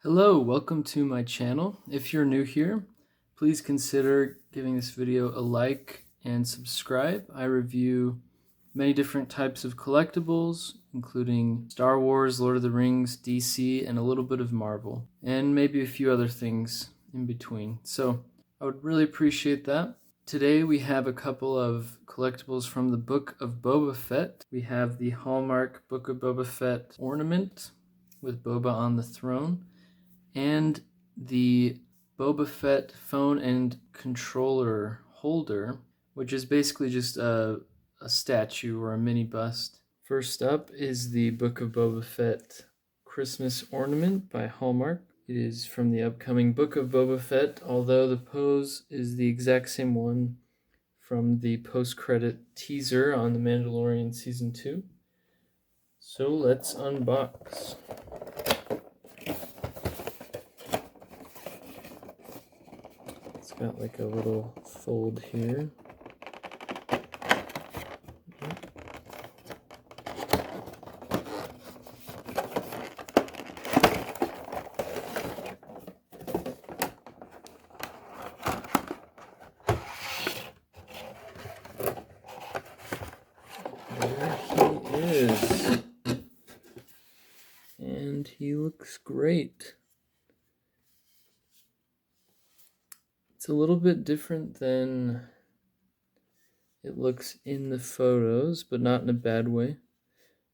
Hello, welcome to my channel. If you're new here, please consider giving this video a like and subscribe. I review many different types of collectibles, including Star Wars, Lord of the Rings, DC, and a little bit of Marvel, and maybe a few other things in between. So I would really appreciate that. Today we have a couple of collectibles from the Book of Boba Fett. We have the Hallmark Book of Boba Fett Ornament with Boba on the throne, and the Boba Fett phone and controller holder, which is basically just a statue or a mini bust. First up is the Book of Boba Fett Christmas Ornament by Hallmark. It is from the upcoming Book of Boba Fett, although the pose is the exact same one from the post-credit teaser on The Mandalorian Season 2. So let's unbox. It's got like a little fold here. There he is. And he looks great. It's a little bit different than it looks in the photos, but not in a bad way.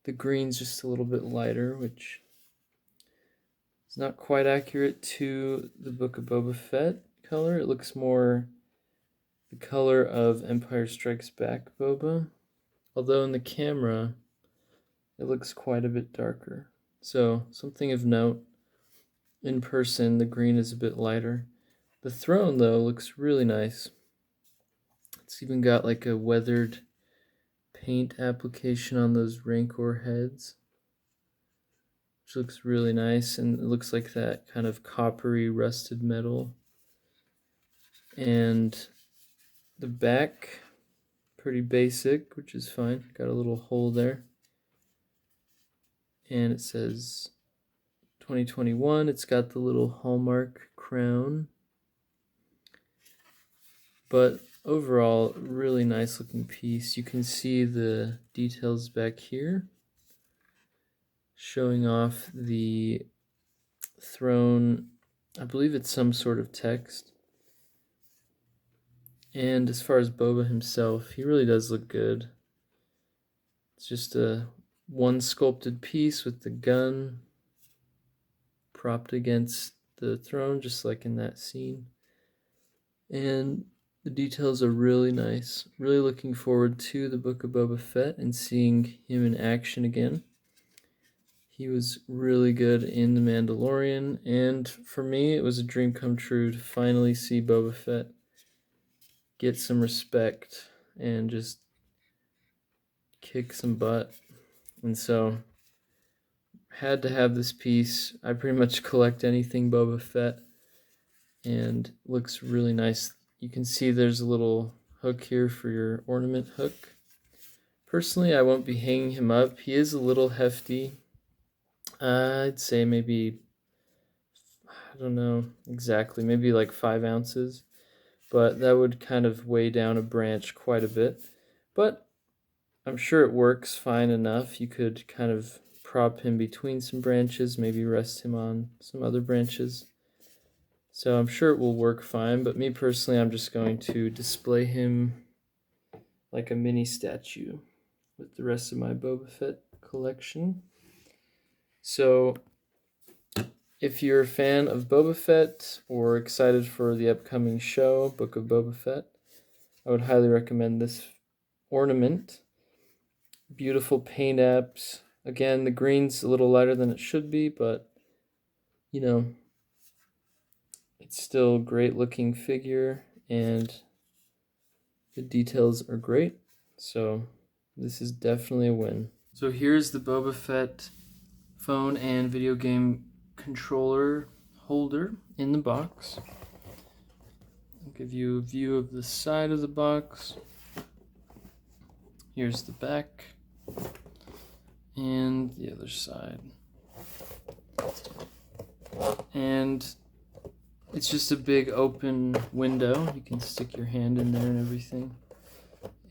The green's just a little bit lighter, which is not quite accurate to the Book of Boba Fett color. It looks more the color of Empire Strikes Back Boba, although in the camera it looks quite a bit darker. So something of note, in person the green is a bit lighter. The throne, though, looks really nice. It's even got like a weathered paint application on those Rancor heads, which looks really nice, and it looks like that kind of coppery rusted metal. And the back, pretty basic, which is fine. Got a little hole there. And it says 2021. It's got the little Hallmark crown. But overall, really nice looking piece. You can see the details back here, showing off the throne. I believe it's some sort of text. And as far as Boba himself, he really does look good. It's just a one sculpted piece with the gun propped against the throne, just like in that scene. And the details are really nice. Really looking forward to the Book of Boba Fett and seeing him in action again. He was really good in The Mandalorian, and for me, it was a dream come true to finally see Boba Fett get some respect and just kick some butt. And so, had to have this piece. I pretty much collect anything Boba Fett, and looks really nice. You can see there's a little hook here for your ornament hook. Personally, I won't be hanging him up. He is a little hefty. I'd say maybe, I don't know exactly, maybe like 5 ounces. But that would kind of weigh down a branch quite a bit. But I'm sure it works fine enough. You could kind of prop him between some branches, maybe rest him on some other branches. So I'm sure it will work fine, but me personally, I'm just going to display him like a mini statue with the rest of my Boba Fett collection. So if you're a fan of Boba Fett or excited for the upcoming show, Book of Boba Fett, I would highly recommend this ornament. Beautiful paint apps. Again, the green's a little lighter than it should be, but you know, it's still a great looking figure, and the details are great. So this is definitely a win. So here's the Boba Fett phone and video game controller holder in the box. I'll give you a view of the side of the box. Here's the back and the other side. And it's just a big open window. You can stick your hand in there and everything.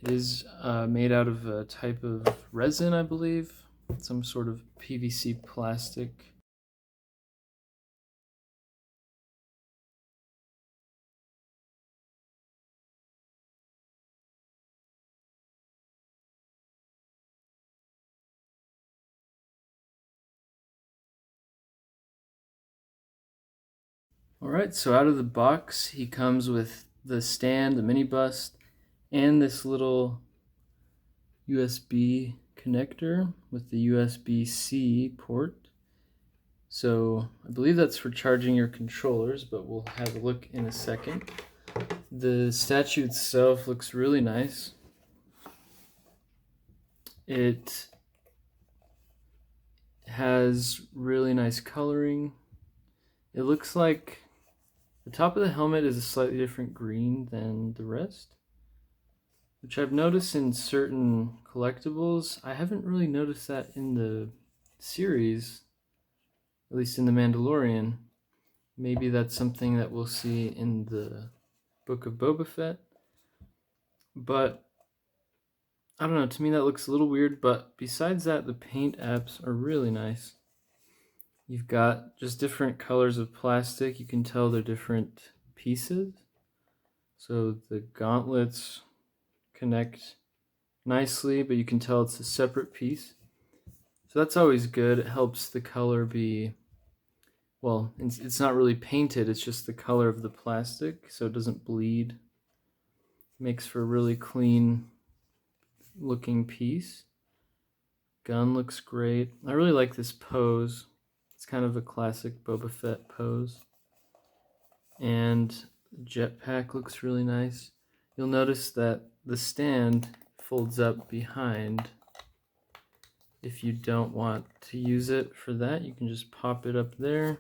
It is made out of a type of resin, I believe, some sort of PVC plastic. Alright, so out of the box, he comes with the stand, the mini bust, and this little USB connector with the USB-C port. So I believe that's for charging your controllers, but we'll have a look in a second. The statue itself looks really nice. It has really nice coloring. It looks like the top of the helmet is a slightly different green than the rest, which I've noticed in certain collectibles. I haven't really noticed that in the series, at least in The Mandalorian. Maybe that's something that we'll see in the Book of Boba Fett. But I don't know, to me that looks a little weird, but besides that, the paint apps are really nice. You've got just different colors of plastic. You can tell they're different pieces. So the gauntlets connect nicely, but you can tell it's a separate piece. So that's always good. It helps the color be, well, it's not really painted, it's just the color of the plastic, so it doesn't bleed. Makes for a really clean looking piece. Gun looks great. I really like this pose. It's kind of a classic Boba Fett pose. And the jetpack looks really nice. You'll notice that the stand folds up behind. If you don't want to use it for that, you can just pop it up there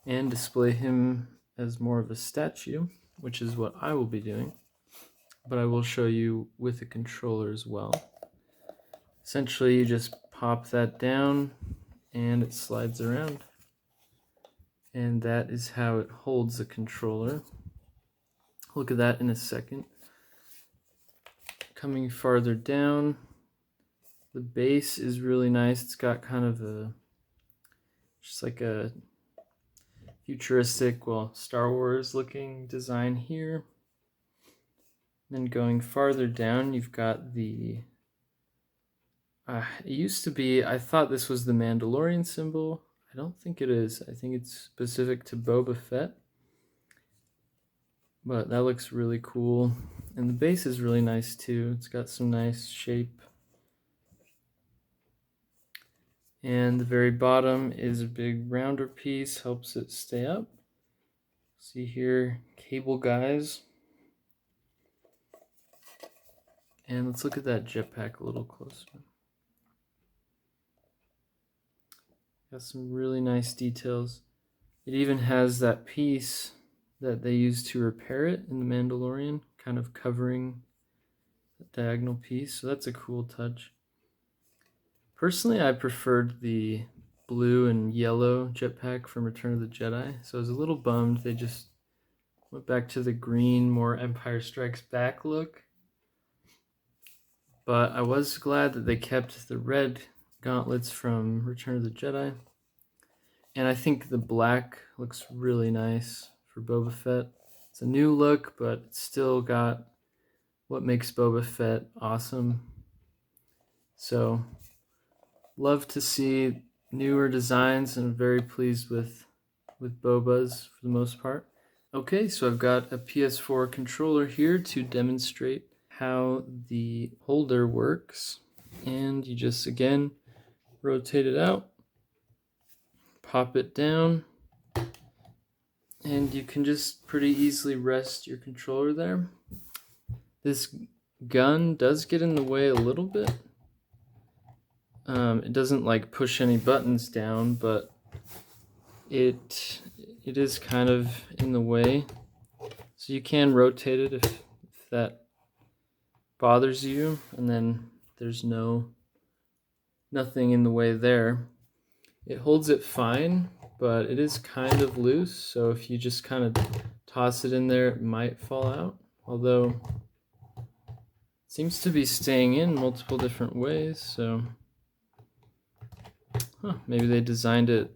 and display him as more of a statue, which is what I will be doing. But I will show you with a controller as well. Essentially, you just pop that down and it slides around. And that is how it holds the controller. Look at that in a second. Coming farther down, the base is really nice. It's got kind of just like a futuristic, well, Star Wars looking design here. Then going farther down, you've got the it used to be, I thought this was the Mandalorian symbol. I don't think it is. I think it's specific to Boba Fett. But that looks really cool. And the base is really nice too. It's got some nice shape. And the very bottom is a big rounder piece, helps it stay up. See here, cable guys. And let's look at that jetpack a little closer. Got some really nice details. It even has that piece that they used to repair it in The Mandalorian, kind of covering the diagonal piece. So that's a cool touch. Personally, I preferred the blue and yellow jetpack from Return of the Jedi. So I was a little bummed they just went back to the green, more Empire Strikes Back look. But I was glad that they kept the red gauntlets from Return of the Jedi. And I think the black looks really nice for Boba Fett. It's a new look, but it's still got what makes Boba Fett awesome. So, love to see newer designs, and I'm very pleased with Boba's for the most part. Okay, so I've got a PS4 controller here to demonstrate how the holder works. And you just, again, rotate it out, pop it down, and you can just pretty easily rest your controller there. This gun does get in the way a little bit. It doesn't like push any buttons down, but it is kind of in the way. So you can rotate it if that bothers you, and then there's nothing in the way there. It holds it fine, but it is kind of loose, so if you just kind of toss it in there, it might fall out, although it seems to be staying in multiple different ways, so maybe they designed it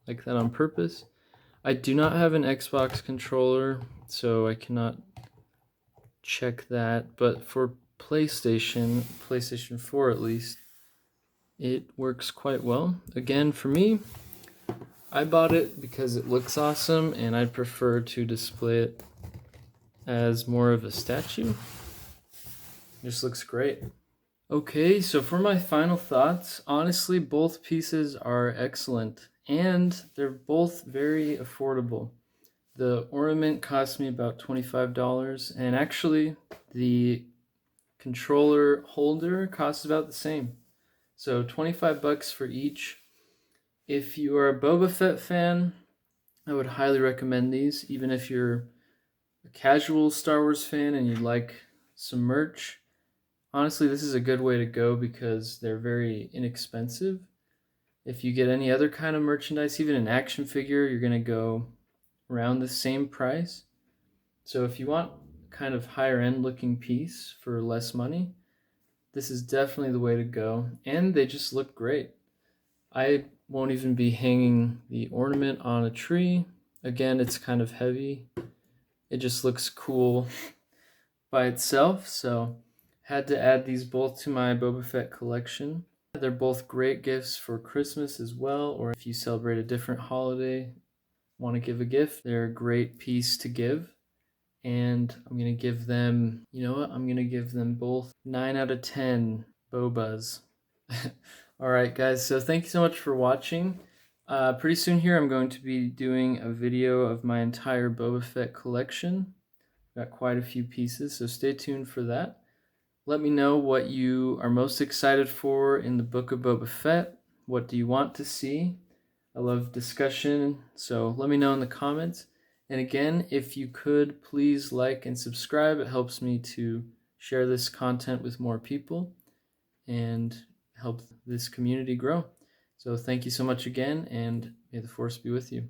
like that on purpose. I do not have an Xbox controller, so I cannot check that, but for PlayStation 4 at least, it works quite well. Again, for me, I bought it because it looks awesome and I'd prefer to display it as more of a statue. It just looks great. Okay, so for my final thoughts, honestly, both pieces are excellent and they're both very affordable. The ornament cost me about $25, and actually the controller holder costs about the same. So $25 for each. If you are a Boba Fett fan, I would highly recommend these. Even if you're a casual Star Wars fan and you'd like some merch, honestly, this is a good way to go because they're very inexpensive. If you get any other kind of merchandise, even an action figure, you're going to go around the same price. So if you want kind of higher end looking piece for less money, this is definitely the way to go. And they just look great. I won't even be hanging the ornament on a tree. Again, it's kind of heavy. It just looks cool by itself, so had to add these both to my Boba Fett collection. They're both great gifts for Christmas as well, or if you celebrate a different holiday, want to give a gift, they're a great piece to give. And I'm going to give them, you know what, I'm going to give them both 9 out of 10 Bobas. Alright guys, so thank you so much for watching. Pretty soon here I'm going to be doing a video of my entire Boba Fett collection. Got quite a few pieces, so stay tuned for that. Let me know what you are most excited for in the Book of Boba Fett. What do you want to see? I love discussion, so let me know in the comments. And again, if you could, please like and subscribe. It helps me to share this content with more people and help this community grow. So thank you so much again, and may the Force be with you.